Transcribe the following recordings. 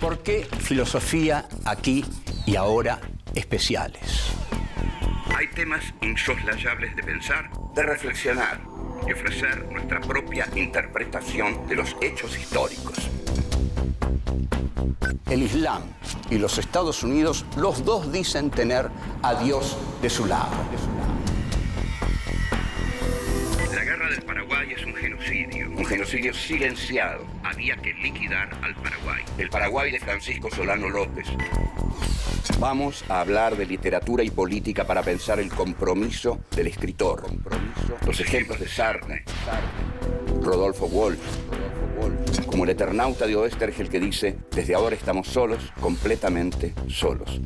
¿Por qué filosofía aquí y ahora especiales? Hay temas insoslayables de pensar, de reflexionar y ofrecer nuestra propia interpretación de los hechos históricos. El Islam y los Estados Unidos, los dos dicen tener a Dios de su lado. La guerra del Paraguay es un genocidio silenciado. Había que liquidar al Paraguay. El Paraguay de Francisco Solano López. Vamos a hablar de literatura y política para pensar el compromiso del escritor. Los ejemplos de Sartre, Rodolfo Walsh, como el Eternauta de Oestergel que dice: desde ahora estamos solos, completamente solos.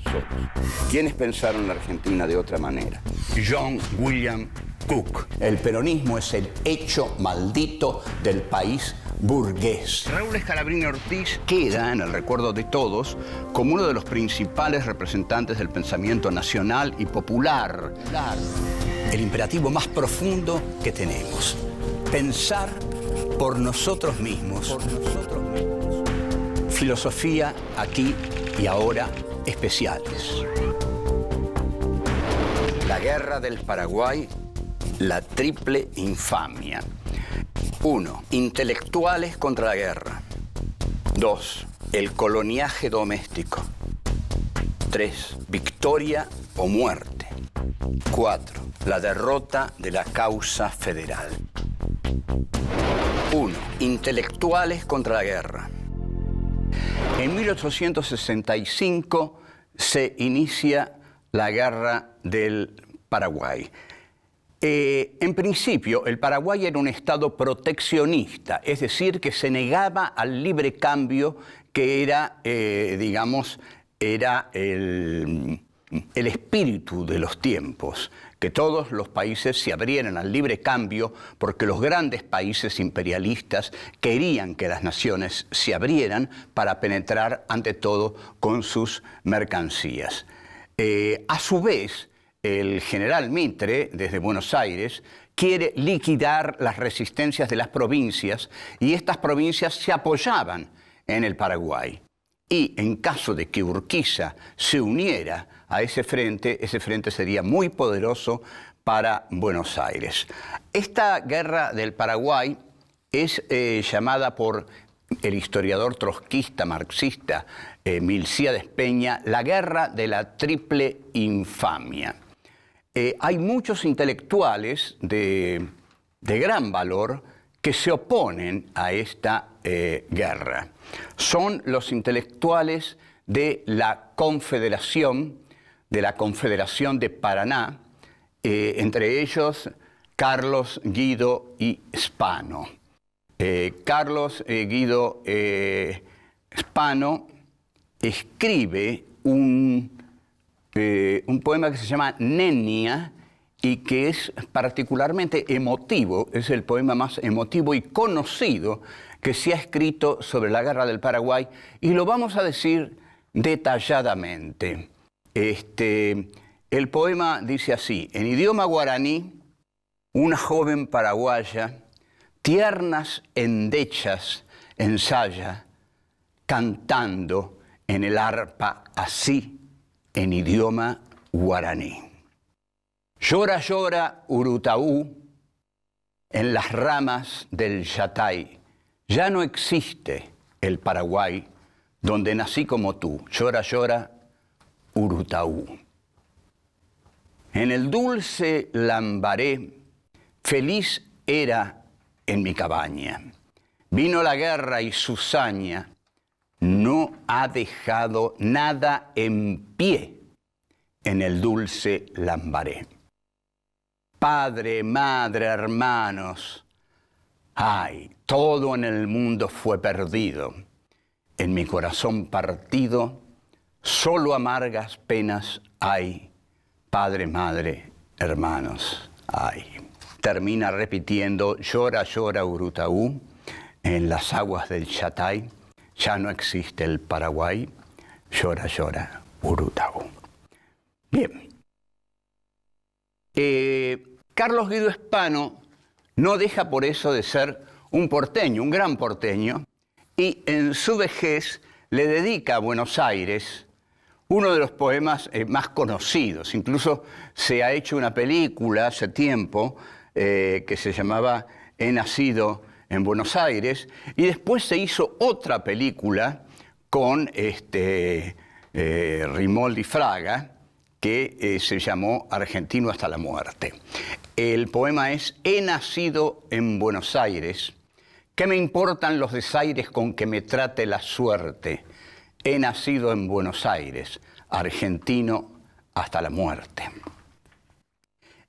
¿Quiénes pensaron la Argentina de otra manera? John William Cook. El peronismo es el hecho maldito del país burgués. Raúl Scalabrini Ortiz Queda en el recuerdo de todos como uno de los principales representantes del pensamiento nacional y popular. El imperativo más profundo que tenemos: pensar por nosotros mismos. Filosofía aquí y ahora especiales. La guerra del Paraguay, la triple infamia. 1. Intelectuales contra la guerra. 2. El coloniaje doméstico. 3. Victoria o muerte. 4. La derrota de la causa federal. 1. Intelectuales contra la guerra. En 1865 se inicia la guerra del Paraguay. En principio, el Paraguay era un estado proteccionista, es decir, que se negaba al libre cambio que era, era el espíritu de los tiempos, que todos los países se abrieran al libre cambio porque los grandes países imperialistas querían que las naciones se abrieran para penetrar ante todo con sus mercancías. A su vez, el general Mitre, desde Buenos Aires, quiere liquidar las resistencias de las provincias y estas provincias se apoyaban en el Paraguay. Y en caso de que Urquiza se uniera a ese frente sería muy poderoso para Buenos Aires. Esta guerra del Paraguay es llamada por el historiador trotskista marxista Milcíades Peña la guerra de la triple infamia. Hay muchos intelectuales de gran valor que se oponen a esta guerra. Son los intelectuales de la Confederación de Paraná, entre ellos Carlos Guido y Spano. Carlos Guido Spano escribe un poema que se llama Nenia y que es particularmente emotivo, es el poema más emotivo y conocido que se ha escrito sobre la guerra del Paraguay, y lo vamos a decir detalladamente. El poema dice así: en idioma guaraní, una joven paraguaya, tiernas endechas ensaya, cantando en el arpa así, en idioma guaraní. Llora, llora, Urutaú, en las ramas del Yatay. Ya no existe el Paraguay donde nací como tú. Llora, llora, Urutaú. En el dulce Lambaré, feliz era en mi cabaña. Vino la guerra y su saña no ha dejado nada en pie en el dulce Lambaré. Padre, madre, hermanos, ay, todo en el mundo fue perdido. En mi corazón partido, solo amargas penas hay. Padre, madre, hermanos, ay. Termina repitiendo: llora, llora, Urutaú, en las aguas del Yatay. Ya no existe el Paraguay. Llora, llora, Urutaú. Bien. Carlos Guido Spano no deja por eso de ser un porteño, un gran porteño, y en su vejez le dedica a Buenos Aires uno de los poemas más conocidos. Incluso se ha hecho una película hace tiempo que se llamaba He nacido en Buenos Aires, y después se hizo otra película con Rimoldi Fraga, que se llamó Argentino hasta la muerte. El poema es: he nacido en Buenos Aires, ¿qué me importan los desaires con que me trate la suerte? He nacido en Buenos Aires, argentino hasta la muerte.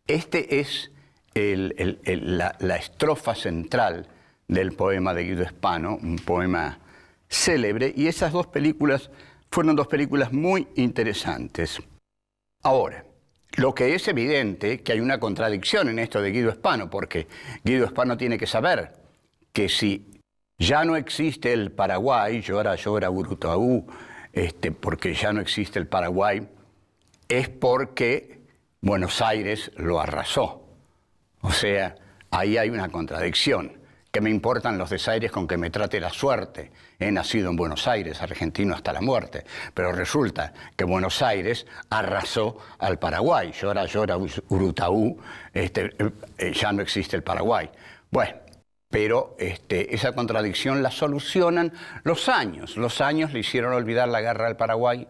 Este es la estrofa central del poema de Guido Spano, un poema célebre, y esas dos películas fueron dos películas muy interesantes. Ahora, lo que es evidente que hay una contradicción en esto de Guido Spano, porque Guido Spano tiene que saber que si ya no existe el Paraguay, llora, llora Urutaú, porque ya no existe el Paraguay, es porque Buenos Aires lo arrasó. O sea, ahí hay una contradicción. ¿Qué me importan los desaires con que me trate la suerte? He nacido en Buenos Aires, argentino hasta la muerte. Pero resulta que Buenos Aires arrasó al Paraguay. Llora, llora Urutaú, ya no existe el Paraguay. Bueno, pero esa contradicción la solucionan los años. Los años le hicieron olvidar la guerra del Paraguay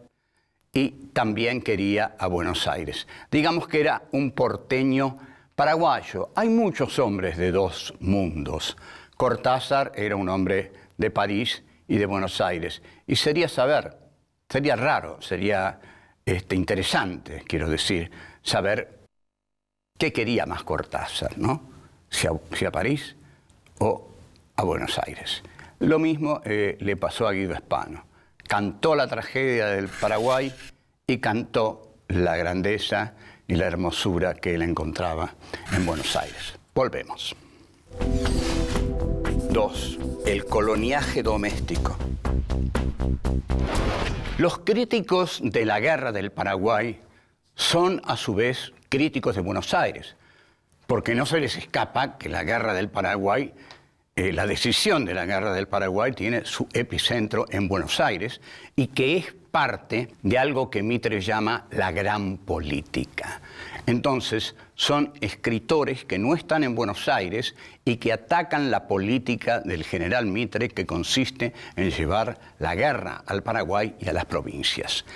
y también quería a Buenos Aires. Digamos que era un porteño paraguayo. Hay muchos hombres de dos mundos. Cortázar era un hombre de París y de Buenos Aires. Y sería raro, sería interesante, quiero decir, saber qué quería más Cortázar, ¿no? Si a París o a Buenos Aires. Lo mismo le pasó a Guido Spano. Cantó la tragedia del Paraguay y cantó la grandeza y la hermosura que él encontraba en Buenos Aires. Volvemos. 2. El coloniaje doméstico. Los críticos de la guerra del Paraguay son a su vez críticos de Buenos Aires, porque no se les escapa que la guerra del Paraguay, la decisión de la guerra del Paraguay tiene su epicentro en Buenos Aires y que es parte de algo que Mitre llama la gran política. Entonces, son escritores que no están en Buenos Aires y que atacan la política del general Mitre, que consiste en llevar la guerra al Paraguay y a las provincias.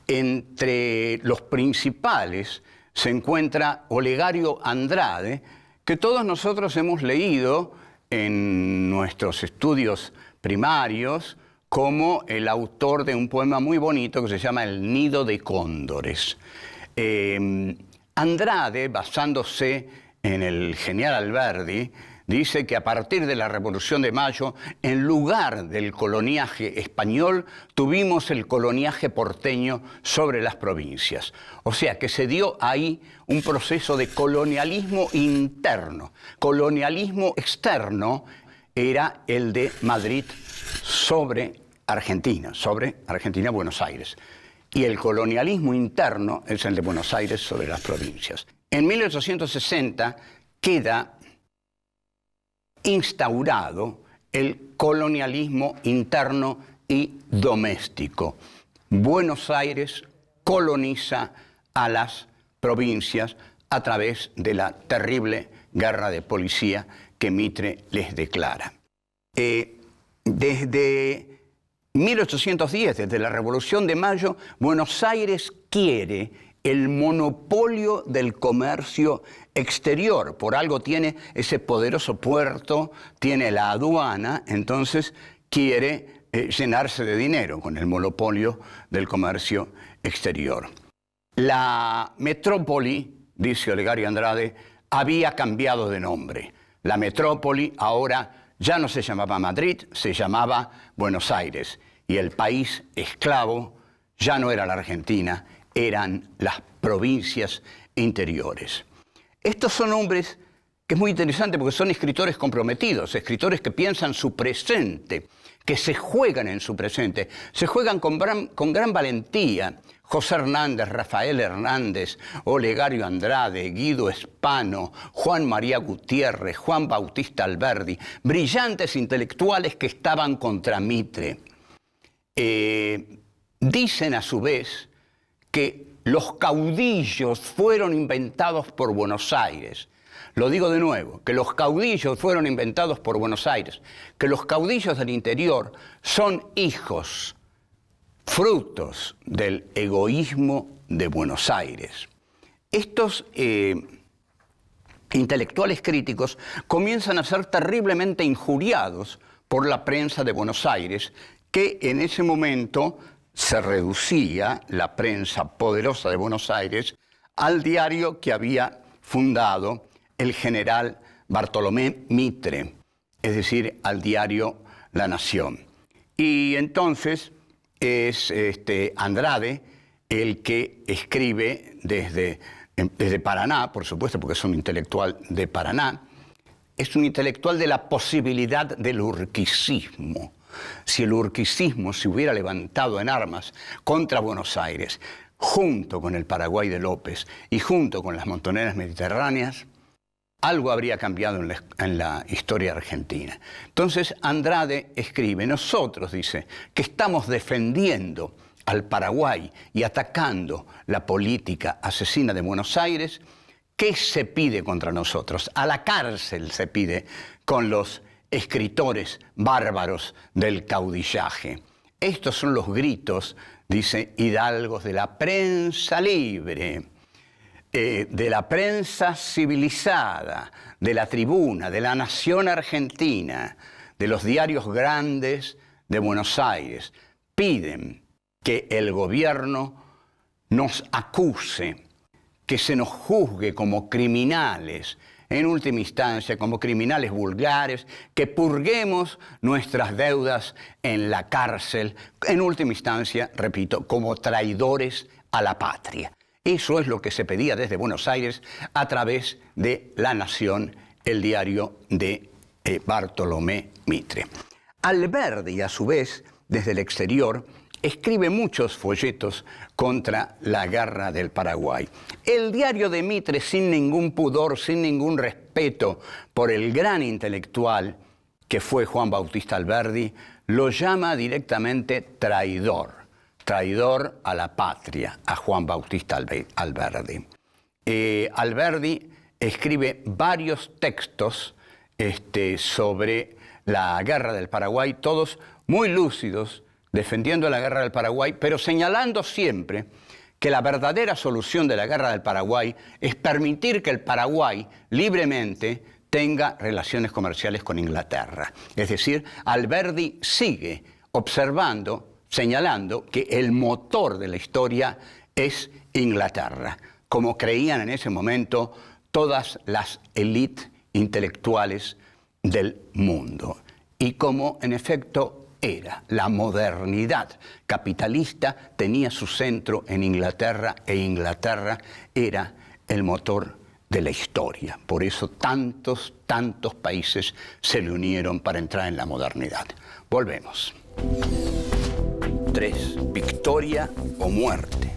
Entre los principales se encuentra Olegario Andrade, que todos nosotros hemos leído en nuestros estudios primarios como el autor de un poema muy bonito que se llama El nido de cóndores. Andrade, basándose en el genial Alberdi, dice que a partir de la Revolución de Mayo, en lugar del coloniaje español, tuvimos el coloniaje porteño sobre las provincias. O sea, que se dio ahí un proceso de colonialismo interno. Colonialismo externo era el de Madrid sobre Argentina, Buenos Aires. Y el colonialismo interno es el de Buenos Aires sobre las provincias. En 1860 queda instaurado el colonialismo interno y doméstico. Buenos Aires coloniza a las provincias a través de la terrible guerra de policía que Mitre les declara. Desde 1810, desde la Revolución de Mayo, Buenos Aires quiere el monopolio del comercio exterior. Por algo tiene ese poderoso puerto, tiene la aduana, entonces quiere llenarse de dinero con el monopolio del comercio exterior. La metrópoli, dice Olegario Andrade, había cambiado de nombre. La metrópoli ahora ya no se llamaba Madrid, se llamaba Buenos Aires. Y el país esclavo ya no era la Argentina, eran las provincias interiores. Estos son hombres que es muy interesante porque son escritores comprometidos, escritores que piensan su presente, que se juegan en su presente, se juegan con gran valentía. José Hernández, Rafael Hernández, Olegario Andrade, Guido Spano, Juan María Gutiérrez, Juan Bautista Alberdi, brillantes intelectuales que estaban contra Mitre. dicen a su vez que los caudillos fueron inventados por Buenos Aires. Lo digo de nuevo, que los caudillos fueron inventados por Buenos Aires, que los caudillos del interior son hijos, frutos del egoísmo de Buenos Aires. Estos intelectuales críticos comienzan a ser terriblemente injuriados por la prensa de Buenos Aires, que en ese momento se reducía, la prensa poderosa de Buenos Aires, al diario que había fundado el general Bartolomé Mitre, es decir, al diario La Nación. Y entonces es Andrade el que escribe desde Paraná, por supuesto, porque es un intelectual de Paraná, es un intelectual de la posibilidad del urquicismo. Si el urquicismo se hubiera levantado en armas contra Buenos Aires, junto con el Paraguay de López y junto con las montoneras mediterráneas, algo habría cambiado en la historia argentina. Entonces Andrade escribe, nosotros, dice, que estamos defendiendo al Paraguay y atacando la política asesina de Buenos Aires, ¿qué se pide contra nosotros? A la cárcel se pide con los escritores bárbaros del caudillaje. Estos son los gritos, dice, hidalgos de la prensa libre, de la prensa civilizada, de la Tribuna, de la Nación Argentina, de los diarios grandes de Buenos Aires. Piden que el gobierno nos acuse, que se nos juzgue como criminales, en última instancia como criminales vulgares, que purguemos nuestras deudas en la cárcel, en última instancia, repito, como traidores a la patria. Eso es lo que se pedía desde Buenos Aires a través de La Nación, el diario de Bartolomé Mitre. Alberdi, a su vez, desde el exterior, escribe muchos folletos contra la guerra del Paraguay. El diario de Mitre, sin ningún pudor, sin ningún respeto por el gran intelectual que fue Juan Bautista Alberdi, lo llama directamente traidor a la patria, a Juan Bautista Alberdi. Alberdi escribe varios textos sobre la guerra del Paraguay, todos muy lúcidos, defendiendo la guerra del Paraguay, pero señalando siempre que la verdadera solución de la guerra del Paraguay es permitir que el Paraguay libremente tenga relaciones comerciales con Inglaterra. Es decir, Alberdi sigue observando, señalando que el motor de la historia es Inglaterra, como creían en ese momento todas las élites intelectuales del mundo. Y como en efecto era la modernidad capitalista, tenía su centro en Inglaterra, e Inglaterra era el motor de la historia. Por eso tantos países se le unieron para entrar en la modernidad. Volvemos. 3. Victoria o muerte.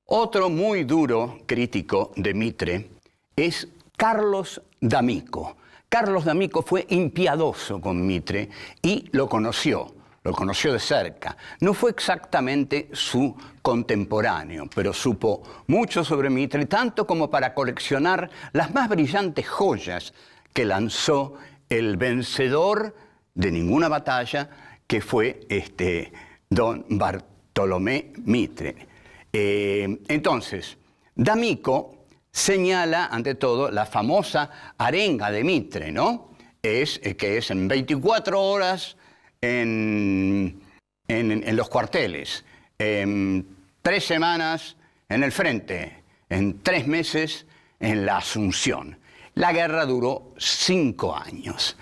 Otro muy duro crítico de Mitre es Carlos D'Amico. Carlos D'Amico fue impiadoso con Mitre y lo conoció de cerca. No fue exactamente su contemporáneo, pero supo mucho sobre Mitre, tanto como para coleccionar las más brillantes joyas que lanzó el vencedor de ninguna batalla, que fue don Bartolomé Mitre. Entonces, D'Amico señala, ante todo, la famosa arenga de Mitre, ¿no? Que es en 24 horas en los cuarteles, en 3 semanas en el frente, en 3 meses en la Asunción. La guerra duró 5 años.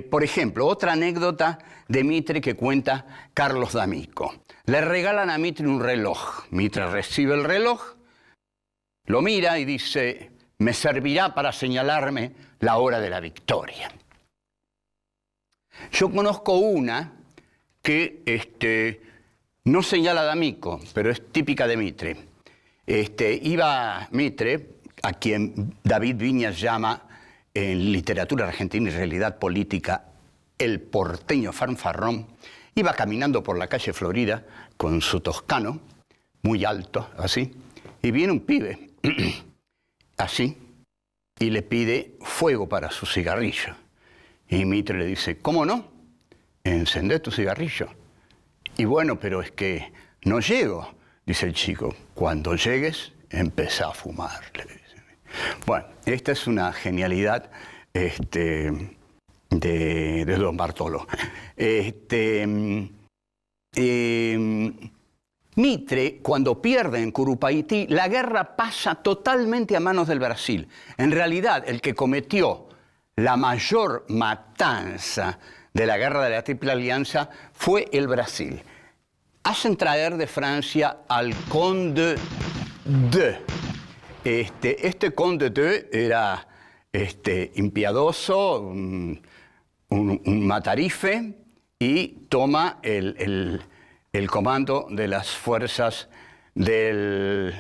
Por ejemplo, otra anécdota de Mitre que cuenta Carlos D'Amico. Le regalan a Mitre un reloj. Mitre recibe el reloj, lo mira y dice, me servirá para señalarme la hora de la victoria. Yo conozco una que no señala a D'Amico, pero es típica de Mitre. Iba Mitre, a quien David Viñas llama en literatura argentina y realidad política el porteño fanfarrón, iba caminando por la calle Florida con su toscano, muy alto, así, y viene un pibe, así, y le pide fuego para su cigarrillo. Y Mitre le dice, ¿cómo no? Encendé tu cigarrillo. Y bueno, pero es que no llego, dice el chico. Cuando llegues, empezá a fumar, le dice. Bueno, esta es una genialidad de Don Bartolo. Mitre, cuando pierde en Curupaytí, la guerra pasa totalmente a manos del Brasil. En realidad, el que cometió la mayor matanza de la guerra de la Triple Alianza fue el Brasil. Hacen traer de Francia al Conde de. Este Conde de era impiadoso, un matarife, y toma el comando de las fuerzas del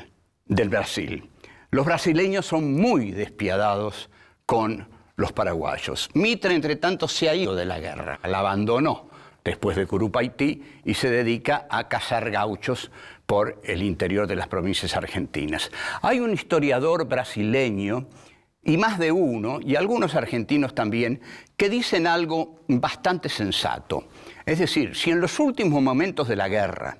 Brasil. Los brasileños son muy despiadados con los paraguayos. Mitre, entre tanto, se ha ido de la guerra, la abandonó después de Curupaytí y se dedica a cazar gauchos por el interior de las provincias argentinas. Hay un historiador brasileño, y más de uno, y algunos argentinos también, que dicen algo bastante sensato. Es decir, si en los últimos momentos de la guerra,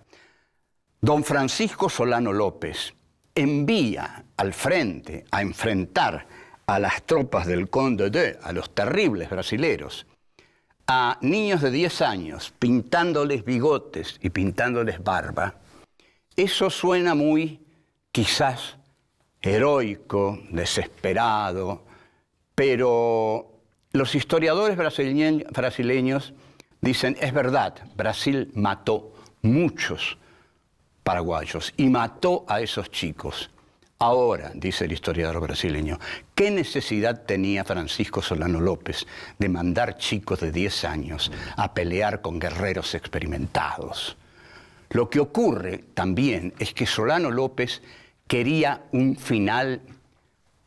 don Francisco Solano López envía al frente a enfrentar a las tropas del Conde de, a los terribles brasileros, a niños de 10 años, pintándoles bigotes y pintándoles barba, eso suena muy, quizás, heroico, desesperado, pero los historiadores brasileños dicen, es verdad, Brasil mató muchos paraguayos y mató a esos chicos. Ahora, dice el historiador brasileño, ¿qué necesidad tenía Francisco Solano López de mandar chicos de 10 años a pelear con guerreros experimentados? Lo que ocurre también es que Solano López quería un final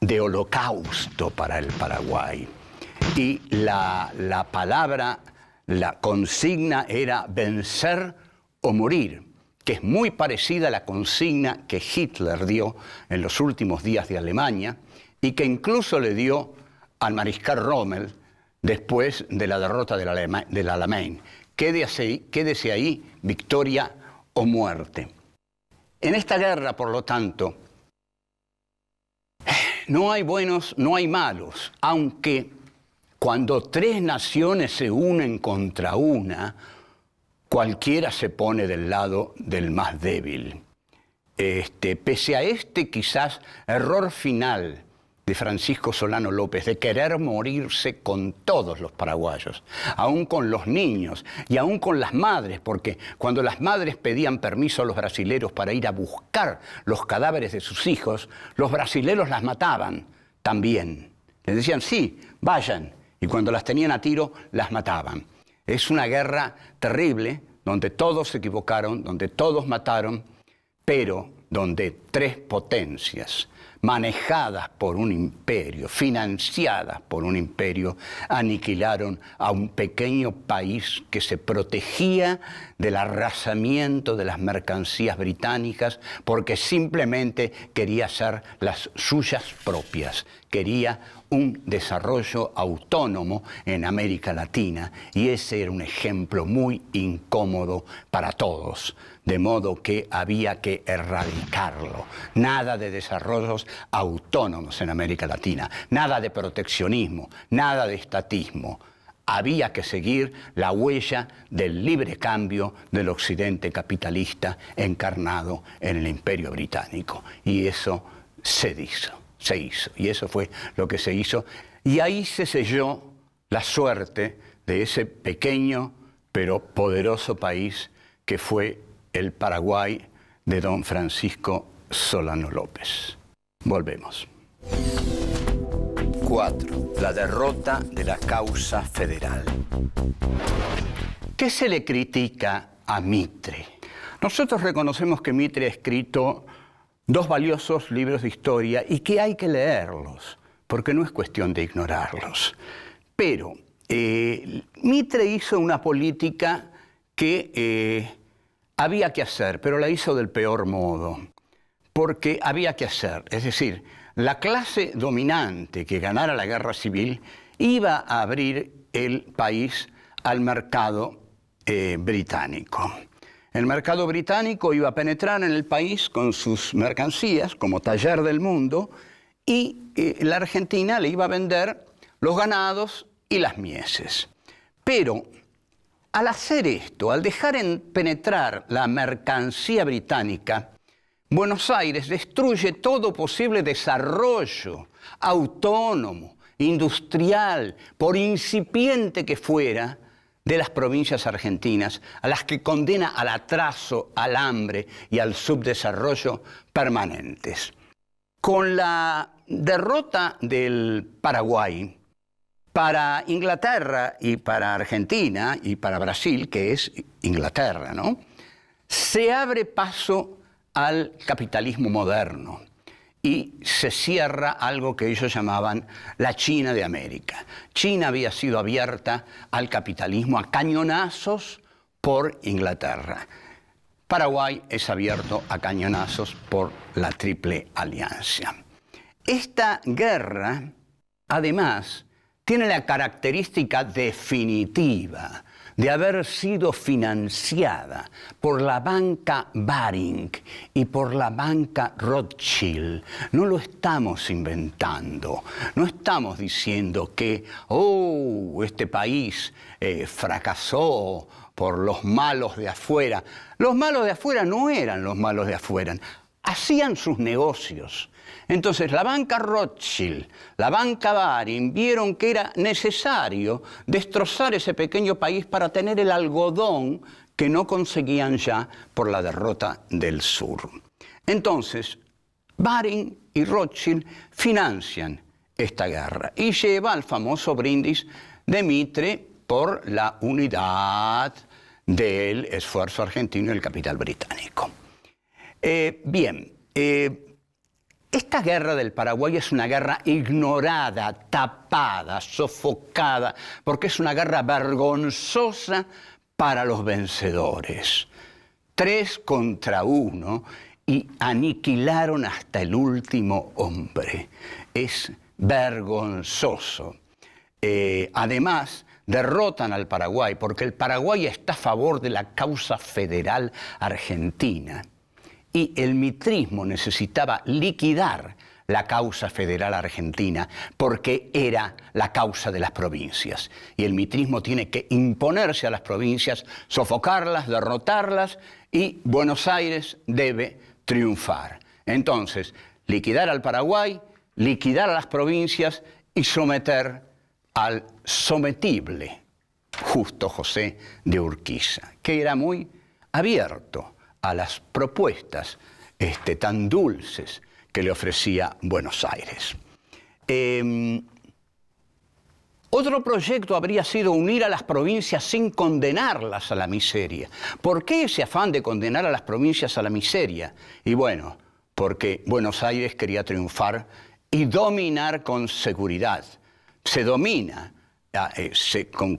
de holocausto para el Paraguay. Y la palabra, la consigna era vencer o morir, que es muy parecida a la consigna que Hitler dio en los últimos días de Alemania y que incluso le dio al mariscal Rommel después de la derrota del Alamein. Quédese ahí, victoria o muerte. En esta guerra, por lo tanto, no hay buenos, no hay malos, aunque cuando tres naciones se unen contra una, cualquiera se pone del lado del más débil. Pese a quizás error final de Francisco Solano López, de querer morirse con todos los paraguayos, aún con los niños y aún con las madres, porque cuando las madres pedían permiso a los brasileros para ir a buscar los cadáveres de sus hijos, los brasileros las mataban también. Les decían, sí, vayan, y cuando las tenían a tiro, las mataban. Es una guerra terrible, donde todos se equivocaron, donde todos mataron, pero donde tres potencias, manejadas por un imperio, financiadas por un imperio, aniquilaron a un pequeño país que se protegía del arrasamiento de las mercancías británicas porque simplemente quería hacer las suyas propias, quería un desarrollo autónomo en América Latina, y ese era un ejemplo muy incómodo para todos, de modo que había que erradicarlo. Nada de desarrollos autónomos en América Latina, nada de proteccionismo, nada de estatismo. Había que seguir la huella del libre cambio del occidente capitalista encarnado en el Imperio Británico, y eso se hizo. Y eso fue lo que se hizo. Y ahí se selló la suerte de ese pequeño pero poderoso país que fue el Paraguay de don Francisco Solano López. Volvemos. 4. La derrota de la causa federal. ¿Qué se le critica a Mitre? Nosotros reconocemos que Mitre ha escrito 2 valiosos libros de historia y que hay que leerlos, porque no es cuestión de ignorarlos. Pero Mitre hizo una política que había que hacer, pero la hizo del peor modo, porque había que hacer. Es decir, la clase dominante que ganara la guerra civil iba a abrir el país al mercado británico. El mercado británico iba a penetrar en el país con sus mercancías como taller del mundo y la Argentina le iba a vender los ganados y las mieses. Pero al hacer esto, al dejar penetrar la mercancía británica, Buenos Aires destruye todo posible desarrollo autónomo, industrial, por incipiente que fuera, de las provincias argentinas, a las que condena al atraso, al hambre y al subdesarrollo permanentes. Con la derrota del Paraguay, para Inglaterra y para Argentina y para Brasil, que es Inglaterra, ¿no?, se abre paso al capitalismo moderno y se cierra algo que ellos llamaban la China de América. China había sido abierta al capitalismo a cañonazos por Inglaterra. Paraguay es abierto a cañonazos por la Triple Alianza. Esta guerra, además, tiene la característica definitiva de haber sido financiada por la banca Baring y por la banca Rothschild. No lo estamos inventando, no estamos diciendo que este país fracasó por los malos de afuera. Los malos de afuera no eran los malos de afuera, hacían sus negocios. Entonces la banca Rothschild, la banca Baring vieron que era necesario destrozar ese pequeño país para tener el algodón que no conseguían ya por la derrota del sur. Entonces Baring y Rothschild financian esta guerra y lleva al famoso brindis de Mitre por la unidad del esfuerzo argentino y el capital británico. Esta guerra del Paraguay es una guerra ignorada, tapada, sofocada, porque es una guerra vergonzosa para los vencedores. 3 contra 1 y aniquilaron hasta el último hombre. Es vergonzoso. Además, derrotan al Paraguay porque el Paraguay está a favor de la causa federal argentina. Y el mitrismo necesitaba liquidar la causa federal argentina porque era la causa de las provincias. Y el mitrismo tiene que imponerse a las provincias, sofocarlas, derrotarlas, y Buenos Aires debe triunfar. Entonces, liquidar al Paraguay, liquidar a las provincias y someter al sometible Justo José de Urquiza, que era muy abierto a las propuestas tan dulces que le ofrecía Buenos Aires. Otro proyecto habría sido unir a las provincias sin condenarlas a la miseria. ¿Por qué ese afán de condenar a las provincias a la miseria? Y bueno, porque Buenos Aires quería triunfar y dominar con seguridad. Se domina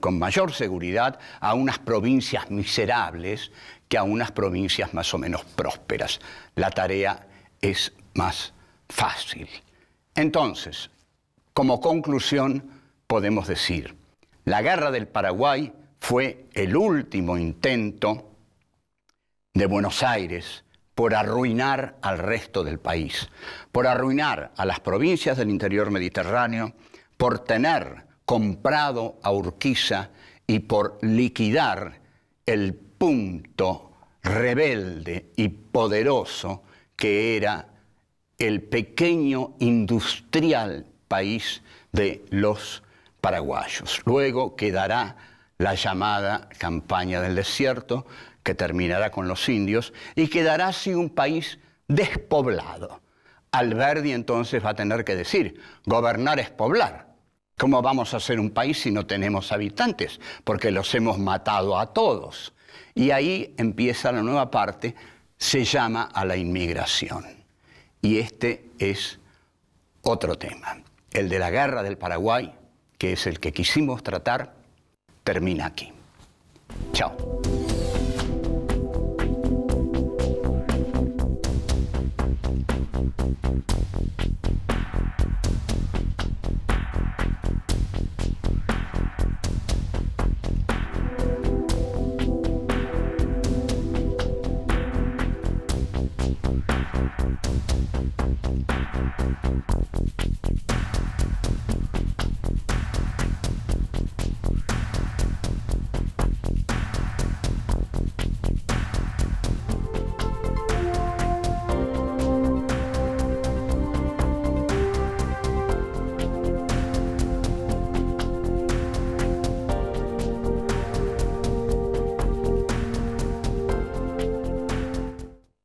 con mayor seguridad a unas provincias miserables que a unas provincias más o menos prósperas. La tarea es más fácil. Entonces, como conclusión, podemos decir, la guerra del Paraguay fue el último intento de Buenos Aires por arruinar al resto del país, por arruinar a las provincias del interior mediterráneo, por tener comprado a Urquiza y por liquidar el punto rebelde y poderoso que era el pequeño industrial país de los paraguayos. Luego quedará la llamada campaña del desierto, que terminará con los indios, y quedará así un país despoblado. Alberdi entonces va a tener que decir, gobernar es poblar. ¿Cómo vamos a ser un país si no tenemos habitantes? Porque los hemos matado a todos. Y ahí empieza la nueva parte, se llama a la inmigración. Y este es otro tema, el de la guerra del Paraguay, que es el que quisimos tratar, termina aquí. Chao.